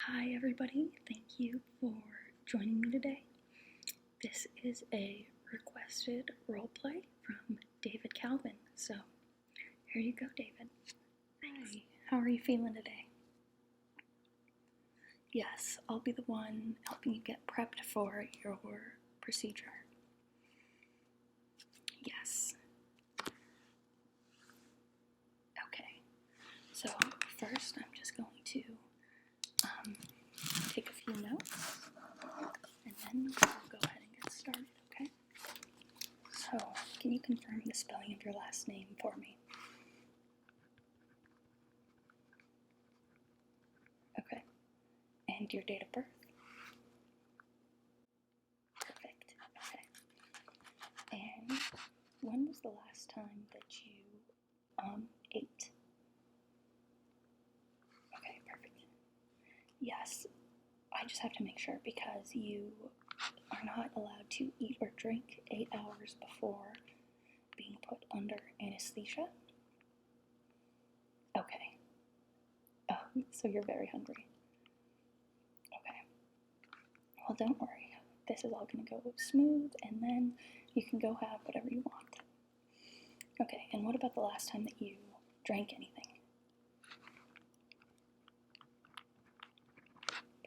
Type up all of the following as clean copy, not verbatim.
Hi everybody, thank you for joining me today. This is a requested roleplay from David Calvin, so here you go, David. Thanks. Hi, how are you feeling today? Yes, I'll be the one helping you get prepped for your procedure. Yes. Okay, so first I'm just going to take a few notes, and then we'll go ahead and get started, okay? So, can you confirm the spelling of your last name for me? Okay. And your date of birth? Perfect. Okay. And when was the last time that you ate? Okay, perfect. Yes, I just have to make sure because you are not allowed to eat or drink 8 hours before being put under anesthesia. Okay. So you're very hungry. Okay. Well, don't worry. This is all going to go smooth, and then you can go have whatever you want. Okay, and what about the last time that you drank anything?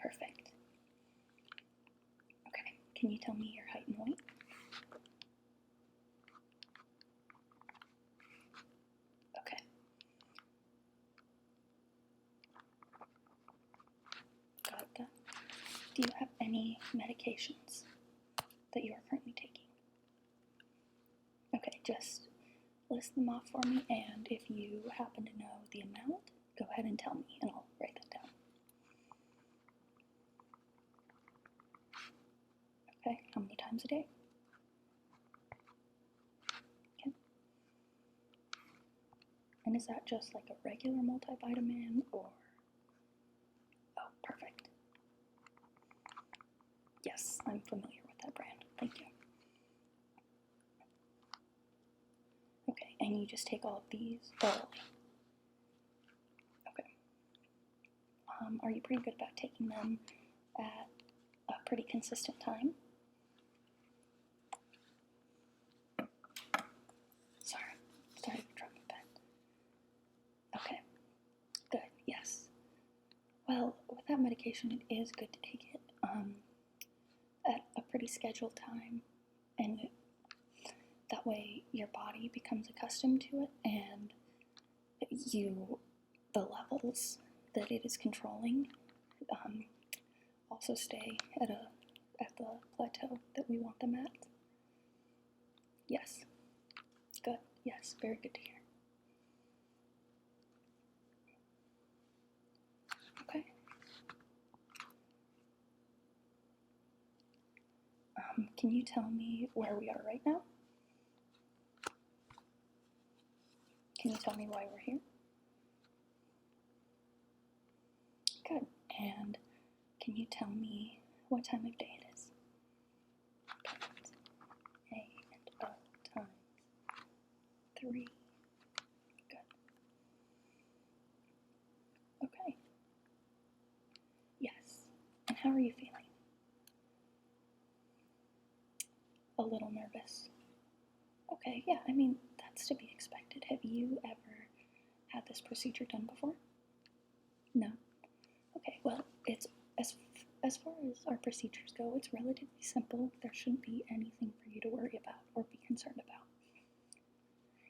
Perfect. Okay, can you tell me your height and weight? Okay. Got that. Do you have any medications that you are currently taking? Okay, just list them off for me, and if you happen to know the amount, go ahead and tell me, and I'll write that down. Okay, how many times a day? Okay. And is that just like a regular multivitamin, or? Oh, perfect. Yes, I'm familiar with that brand. Thank you. Okay, and you just take all of these orally? Okay. Are you pretty good about taking them at a pretty consistent time? Sorry to drop the pen. Okay, good, yes. Well, with that medication, it is good to take it at a pretty scheduled time, and that way your body becomes accustomed to it, and the levels that it is controlling also stay at the plateau that we want them at. Yes. Good. Yes, very good to hear. Okay. Can you tell me where we are right now? Can you tell me why we're here? Good. And can you tell me what time of day it is? Perfect. A and O times 3. Good. Okay. Yes. And how are you feeling? A little nervous. Okay, yeah, I mean, that's to be expected. Have you ever had this procedure done before? No? Okay, well, it's as far as our procedures go, it's relatively simple. There shouldn't be anything for you to worry about or be concerned about.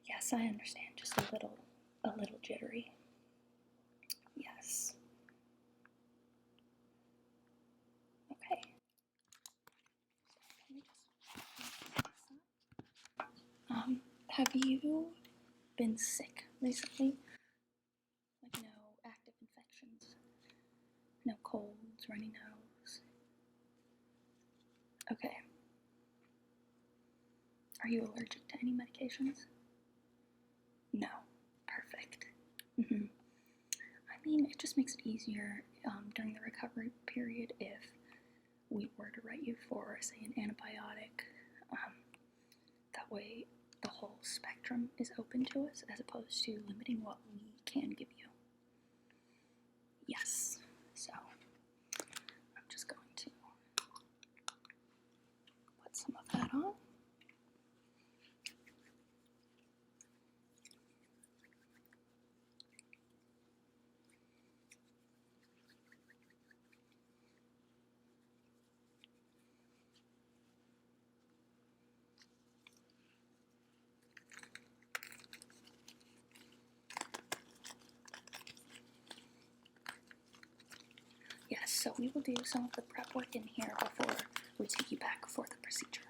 Yes, I understand. Just a little jittery. Yes. Okay. Have you been sick recently? Like no active infections? No colds, runny nose? Okay. Are you allergic to any medications? No. Perfect. I mean, it just makes it easier during the recovery period if we were to write you for, say, an antibiotic. That way, the whole spectrum is open to us as opposed to limiting what we can give you. Yes. So, Yes, so we will do some of the prep work in here before we take you back for the procedure.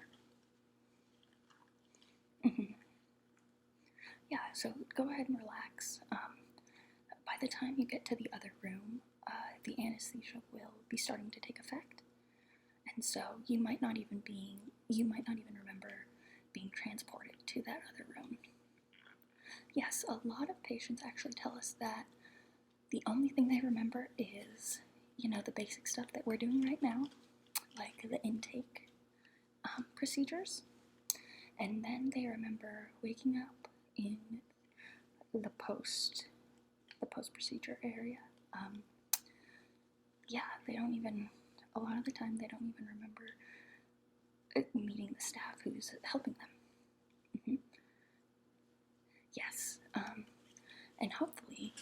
Yeah, so go ahead and relax. By the time you get to the other room, the anesthesia will be starting to take effect, and so you might not even remember being transported to that other room. Yes, a lot of patients actually tell us that the only thing they remember is, the basic stuff that we're doing right now, like the intake procedures, and then they remember waking up in the post-procedure area. A lot of the time they don't even remember meeting the staff who's helping them. Yes, and hopefully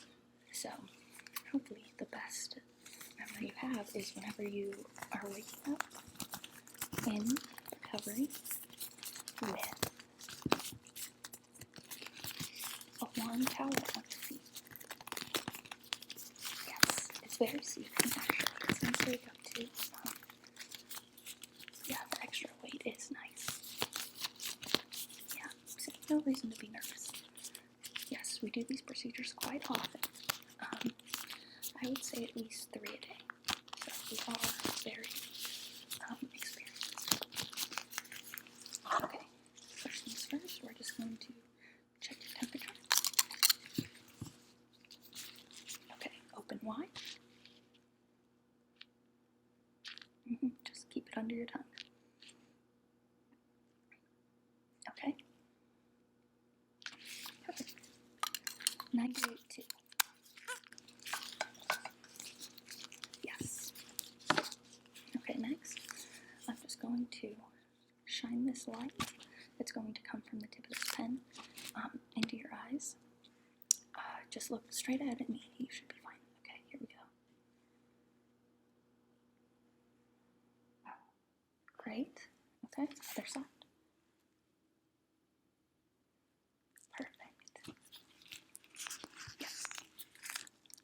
the best memory you have is whenever you are waking up in recovery with a warm towel on your feet. Yes, it's very soothing actually. It's nice to wake up to. The extra weight is nice. Yeah, so no reason to be nervous. Yes, we do these procedures quite often. I would say at least 3 a day. So we are very experienced. Okay, first things first, we're just going to check your temperature. Okay, open wide. Just keep it under your tongue. Okay. Perfect. 98.2. Yes. Okay, next, I'm just going to shine this light that's going to come from the tip of this pen into your eyes. Just look straight ahead at me. You should be fine. Okay, here we go. Great. Okay, other side. Perfect. Yes.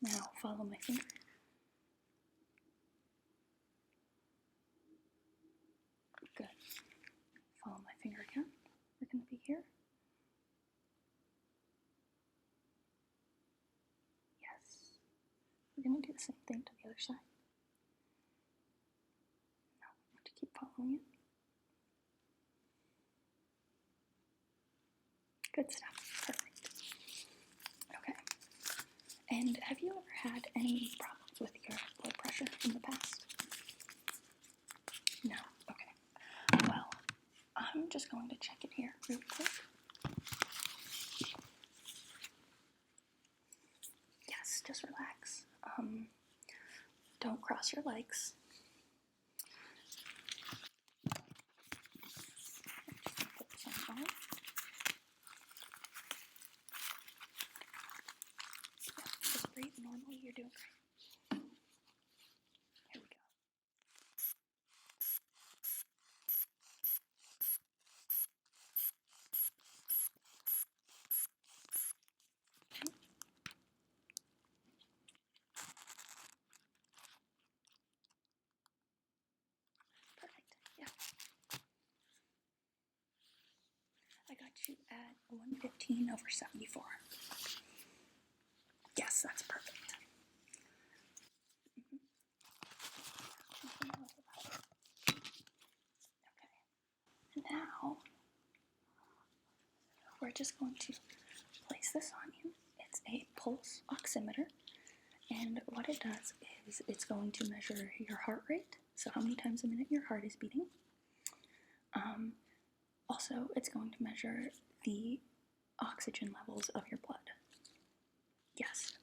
Now follow my finger. Good. Follow my finger again. We're going to be here. Yes. We're going to do the same thing to the other side. Now we have to keep following it. Good stuff. Perfect. Okay. And have you ever had any problems with your blood pressure in the past? No? Okay. Well, I'm just going to check it here really quick. Yes, just relax. Don't cross your legs. Just put this on your arm. Just breathe normally. You're doing great. Here we go. Okay. Perfect. Yeah. I got you at 115/74. Yes, that's perfect. Okay. Now, we're just going to place this on you. It's a pulse oximeter, and what it does is it's going to measure your heart rate, so how many times a minute your heart is beating. Also, it's going to measure the oxygen levels of your blood. Yes.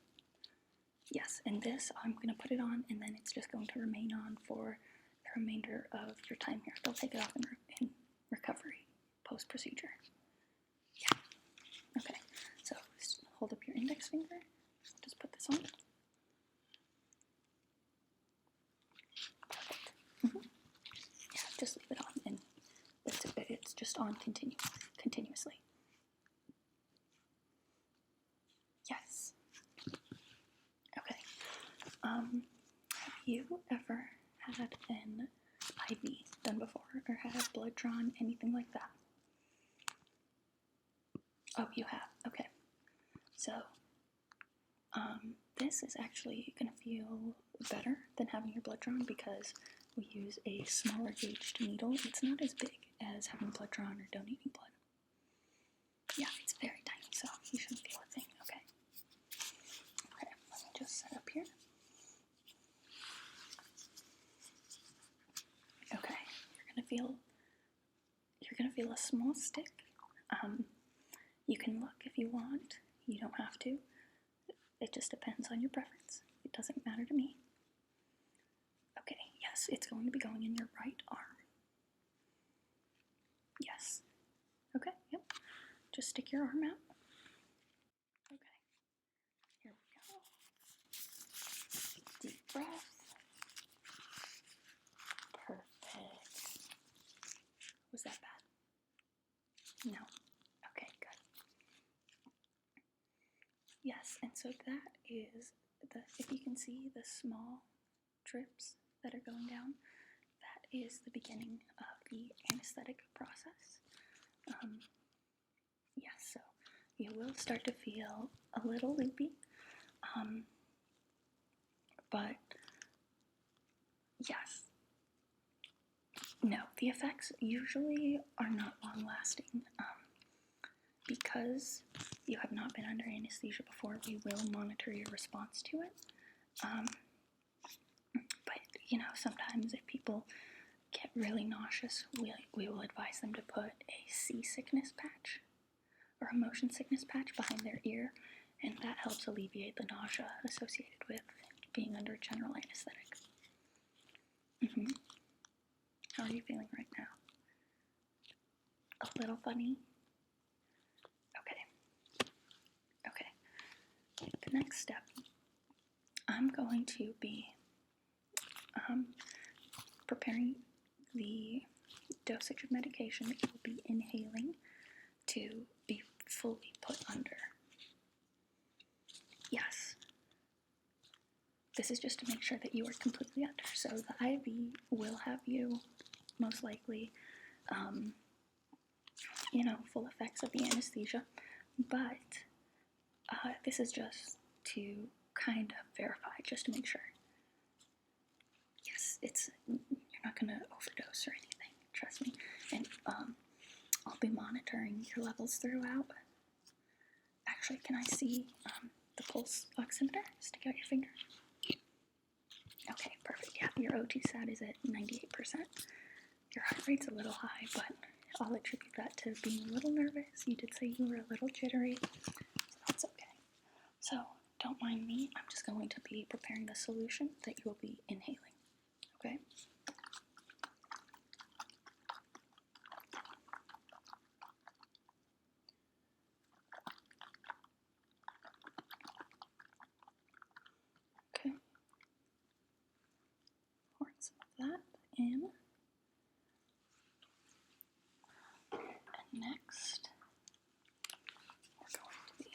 Yes, and this, I'm going to put it on, and then it's just going to remain on for the remainder of your time here. They'll take it off in recovery, post-procedure. Yeah. Okay, so just hold up your index finger. Just put this on. Perfect. Yeah, just leave it on, and it's just on continuously. Yes. Okay. Have you you ever had an IV done before, or had blood drawn, anything like that? Oh, you have. Okay. So, this is actually going to feel better than having your blood drawn because we use a smaller gauged needle. It's not as big as having blood drawn or donating blood. Yeah, it's very tiny, so you shouldn't feel a thing. Okay. Okay, let me just set up here. Okay, you're gonna feel a small stick. You can look if you want. You don't have to. It just depends on your preference. It doesn't matter to me. Okay, yes, it's going to be going in your right arm. Yes. Okay, yep. Just stick your arm out. Okay, here we go. Deep breath. Perfect. Was that bad? No. Okay, good. Yes, and so that is if you can see the small drips that are going down, that is the beginning of the anesthetic process. Yes, so you will start to feel a little loopy, but yes. No, the effects usually are not long lasting. Because you have not been under anesthesia before, we will monitor your response to it. But, sometimes if people get really nauseous, we will advise them to put a seasickness patch or a motion sickness patch behind their ear, and that helps alleviate the nausea associated with being under general anesthetic. How are you feeling right now? A little funny? Okay. The next step, I'm going to be preparing the dosage of medication that you will be inhaling to be fully put under. Yes. This is just to make sure that you are completely under. So the IV will have you most likely, full effects of the anesthesia, but this is just to kind of verify, just to make sure. Yes, you're not going to overdose or anything, trust me. And I'll be monitoring your levels throughout. Actually, can I see the pulse oximeter? Stick out your finger. Okay, perfect. Yeah, your OT sat is at 98%. Your heart rate's a little high, but I'll attribute that to being a little nervous. You did say you were a little jittery, so that's okay. So, don't mind me. I'm just going to be preparing the solution that you will be inhaling. Okay? Okay. Pour some of that in. And next, we're going to be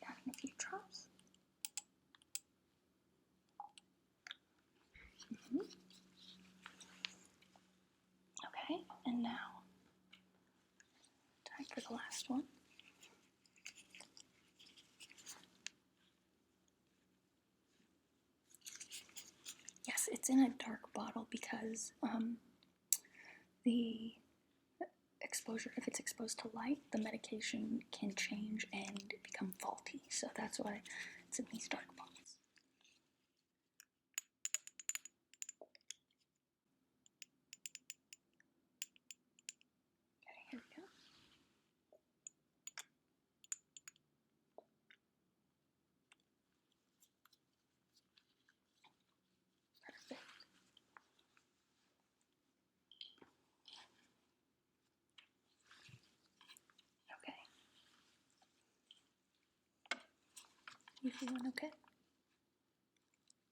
adding a few drops. Okay, and now, time for the last one. Yes, it's in a dark bottle because the exposure, if it's exposed to light, the medication can change and become faulty. So that's why it's in these dark bottles. Okay, here we go. Perfect. Okay. You feeling okay?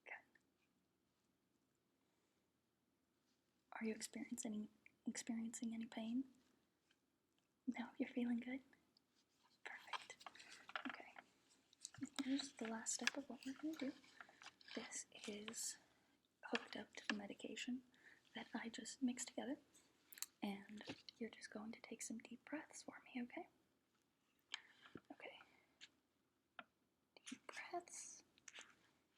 Okay. Are you experiencing any pain? No, you're feeling good? Perfect. Okay. Here's the last step of what we're going to do. This is hooked up to the medication that I just mixed together. And you're just going to take some deep breaths for me, okay? Okay. Deep breaths.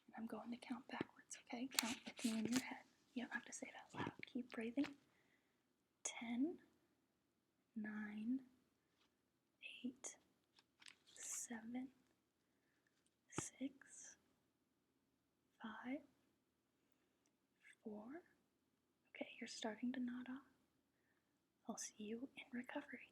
And I'm going to count backwards, okay? Count with me in your head. You don't have to say it out loud. Keep breathing. 10, 9, 8, 7, 6, 5, 4. Okay, you're starting to nod off. I'll see you in recovery.